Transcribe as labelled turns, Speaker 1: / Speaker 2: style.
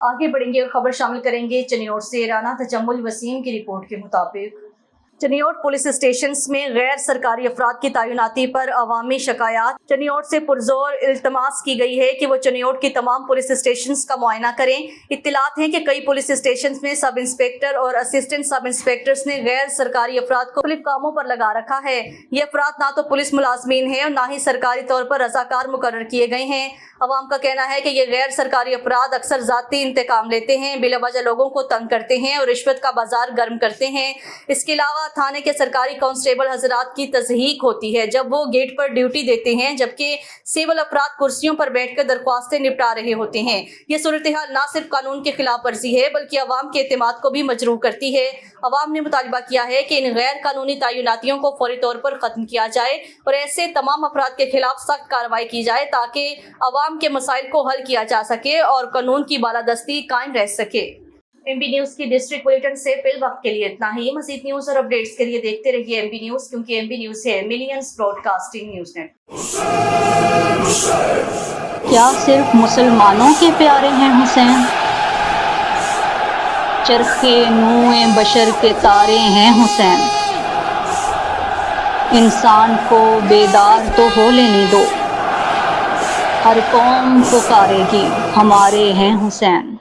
Speaker 1: आगे बढ़ेंगे और खबर शामिल करेंगे चनियोट से। राना तजम्मुल वसीम की रिपोर्ट के मुताबिक चनियोट पुलिस स्टेशन में गैर सरकारी अफराद की तैनाती पर अवामी शिकायत। चनियोट से पुरजोर इल्तमास की गई है कि वो चनियोट की तमाम पुलिस स्टेशन का मुआयना करें। इत्तलात हैं कि कई पुलिस स्टेशन में सब इंस्पेक्टर और असिस्टेंट सब इंस्पेक्टर्स ने गैर सरकारी अफराद को मुख्तलिफ कामों पर लगा रखा है। ये अफराद ना तो पुलिस मुलाजमीन हैं और ना ही सरकारी तौर पर रजाकार मुकर्रर किए गए हैं। अवाम का कहना है कि ये गैर सरकारी अफराद अक्सर जाती इंतकाम लेते हैं, बिलावजह लोगों को तंग करते हैं और रिश्वत का बाजार गर्म करते हैं। इसके अलावा थाने के सरकारी कांस्टेबल हजरात की तज़हीक होती है जब वो गेट पर ड्यूटी देते हैं, जबकि सिविल अफराद कुर्सियों पर बैठकर दरख्वास्तें निपटा रहे होते हैं। ये सूरत हाल न सिर्फ कानून की खिलाफ वर्जी है बल्कि अवाम के एतमाद को भी मजरूह करती है। अवाम ने मुतालबा किया है कि इन गैर कानूनी तैनातियों को फौरी तौर पर खत्म किया जाए और ऐसे तमाम अफराद के खिलाफ सख्त कार्रवाई की जाए ताकि अवाम के मसाइल को हल किया जा सके और कानून की बालादस्ती कायम रह सके। एमबी न्यूज की डिस्ट्रिक्ट बुलेटिन से फिल वक्त के लिए इतना ही। मज़ीद न्यूज और अपडेट्स के लिए देखते रहिए एमबी न्यूज, क्योंकि एमबी न्यूज है मिलियंस ब्रॉडकास्टिंग न्यूज नेट।
Speaker 2: क्या सिर्फ मुसलमानों के प्यारे हैं हुसैन? चरखे नूए बशर के तारे हैं हुसैन। इंसान को बेदार तो हो लेने दो, हर कौम पुकारेगी हमारे हैं हुसैन।